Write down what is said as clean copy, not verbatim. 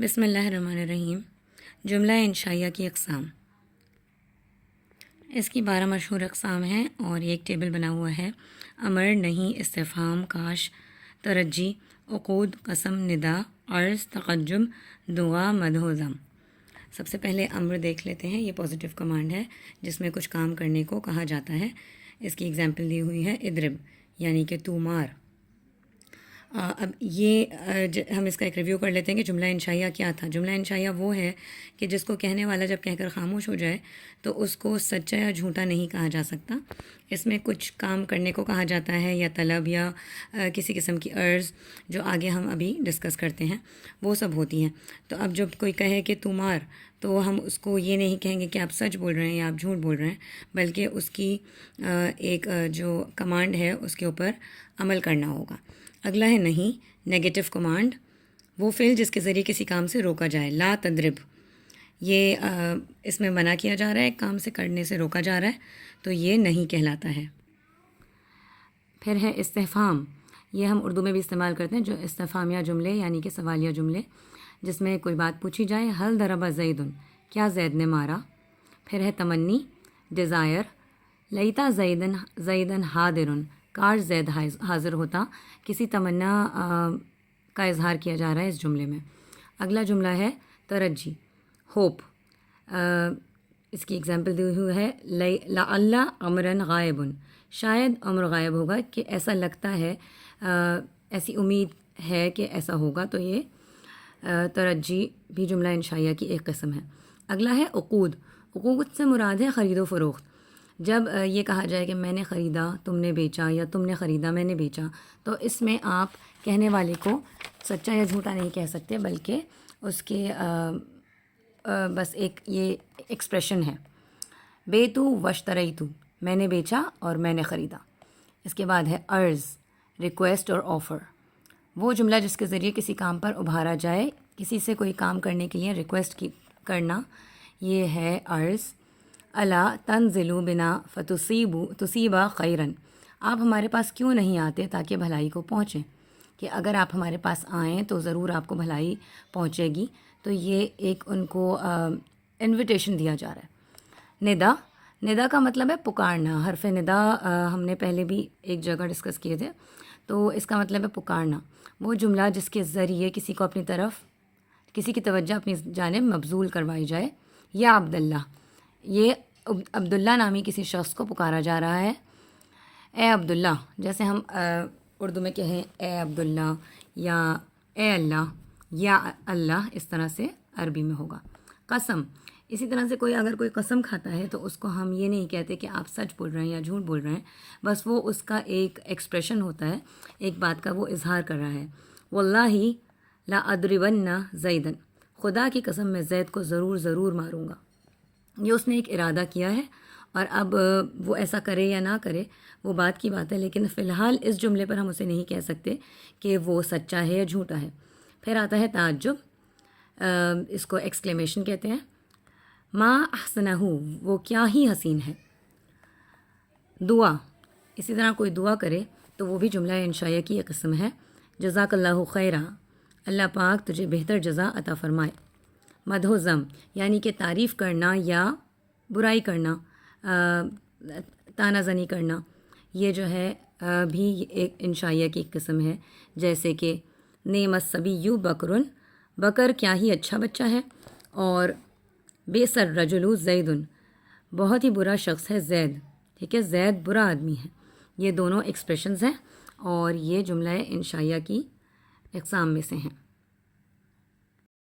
بسم اللہ الرحمن الرحیم۔ جملہ انشائیہ کی اقسام، اس کی 12 مشہور اقسام ہیں اور یہ ایک ٹیبل بنا ہوا ہے۔ امر، نہیں، استفہام، کاش، ترجی، عقود، قسم، ندا، عرض، تقجب، دعا، مدح و ذم۔ سب سے پہلے امر دیکھ لیتے ہیں۔ یہ پازیٹیو کمانڈ ہے جس میں کچھ کام کرنے کو کہا جاتا ہے۔ اس کی اگزامپل دی ہوئی ہے اضرب، یعنی کہ تو مار۔ اب یہ ہم اس کا ایک ریویو کر لیتے ہیں کہ جملہ انشائیہ کیا تھا۔ جملہ انشائیہ وہ ہے کہ جس کو کہنے والا جب کہہ کر خاموش ہو جائے تو اس کو سچا یا جھوٹا نہیں کہا جا سکتا۔ اس میں کچھ کام کرنے کو کہا جاتا ہے یا طلب یا کسی قسم کی عرض جو آگے ہم ابھی ڈسکس کرتے ہیں وہ سب ہوتی ہیں۔ تو اب جب کوئی کہے کہ تو مار تو ہم اس کو یہ نہیں کہیں گے کہ آپ سچ بول رہے ہیں یا آپ جھوٹ بول رہے ہیں، بلکہ اس کی ایک جو کمانڈ ہے اس کے اوپر عمل کرنا ہوگا۔ اگلا ہے نہیں، نیگیٹو کمانڈ، وہ فعل جس کے ذریعے کسی کام سے روکا جائے۔ لا تضرب، یہ اس میں منع کیا جا رہا ہے، کام سے کرنے سے روکا جا رہا ہے، تو یہ نہیں کہلاتا ہے۔ پھر ہے استفہام، یہ ہم اردو میں بھی استعمال کرتے ہیں، جو استفہامیہ جملے یعنی کہ سوالیہ جملے جس میں کوئی بات پوچھی جائے۔ حل ضرب زید، کیا زید نے مارا۔ پھر ہے تمنی، ڈیزائر، لیتا زیدن حاضر، کاش زید حاضر ہوتا۔ کسی تمنا کا اظہار کیا جا رہا ہے اس جملے میں۔ اگلا جملہ ہے ترجی، ہوپ۔ اس کی اگزامپل دی ہوئی ہے لعل امرن غائب، شاید امر غائب ہوگا، کہ ایسا لگتا ہے، ایسی امید ہے کہ ایسا ہوگا، تو یہ ترجی بھی جملہ انشائیہ کی ایک قسم ہے۔ اگلا ہے عقود۔ عقود سے مراد ہے خرید و فروخت۔ جب یہ کہا جائے کہ میں نے خریدا تم نے بیچا، یا تم نے خریدا میں نے بیچا، تو اس میں آپ کہنے والے کو سچا یا جھوٹا نہیں کہہ سکتے، بلکہ اس کے بس ایک یہ ایکسپریشن ہے۔ بیتو واشتریتو، میں نے بیچا اور میں نے خریدا۔ اس کے بعد ہے عرض، ریکویسٹ اور آفر، وہ جملہ جس کے ذریعے کسی کام پر ابھارا جائے، کسی سے کوئی کام کرنے کے لیے ریکویسٹ کرنا، یہ ہے عرض۔ الا تنزلوا بنا تصیبا خیرن، آپ ہمارے پاس کیوں نہیں آتے تاکہ بھلائی کو پہنچیں، کہ اگر آپ ہمارے پاس آئیں تو ضرور آپ کو بھلائی پہنچے گی۔ تو یہ ایک ان کو انویٹیشن دیا جا رہا ہے۔ ندا، ندا کا مطلب ہے پکارنا۔ حرف ندا ہم نے پہلے بھی ایک جگہ ڈسکس کیے تھے، تو اس کا مطلب ہے پکارنا، وہ جملہ جس کے ذریعے کسی کو اپنی طرف، کسی کی توجہ اپنی جانب مبذول کروائی جائے۔ یا عبداللہ، یہ عبداللہ نامی کسی شخص کو پکارا جا رہا ہے۔ اے عبداللہ، جیسے ہم اردو میں کہیں اے عبداللہ یا اے اللہ یا اللہ، اس طرح سے عربی میں ہوگا۔ قسم، اسی طرح سے اگر کوئی قسم کھاتا ہے تو اس کو ہم یہ نہیں کہتے کہ آپ سچ بول رہے ہیں یا جھوٹ بول رہے ہیں، بس وہ اس کا ایک ایکسپریشن ہوتا ہے، ایک بات کا وہ اظہار کر رہا ہے۔ واللہ لا اضربن زیدن، خدا کی قسم میں زید کو ضرور ماروں گا۔ یہ اس نے ایک ارادہ کیا ہے، اور اب وہ ایسا کرے یا نہ کرے وہ بات کی بات ہے، لیکن فی الحال اس جملے پر ہم اسے نہیں کہہ سکتے کہ وہ سچا ہے یا جھوٹا ہے۔ پھر آتا ہے تعجب، اس کو ایکسکلیمیشن کہتے ہیں۔ ما احسنہ، وہ کیا ہی حسین ہے۔ دعا، اسی طرح کوئی دعا کرے تو وہ بھی جملہ انشائیہ کی ایک قسم ہے۔ جزاک اللہ خیرا، اللہ پاک تجھے بہتر جزا عطا فرمائے۔ مدح و ذم، یعنی کہ تعریف کرنا یا برائی کرنا، طعنہ زنی کرنا، یہ جو ہے بھی ایک انشائیہ کی ایک قسم ہے۔ جیسے کہ نعم الصبی بکر، بکر کیا ہی اچھا بچہ ہے، اور بئس الرجل زید، بہت ہی برا شخص ہے زید، ٹھیک ہے، زید برا آدمی ہے۔ یہ دونوں ایکسپریشنز ہیں اور یہ جملہ انشائیہ کی اقسام میں سے ہیں۔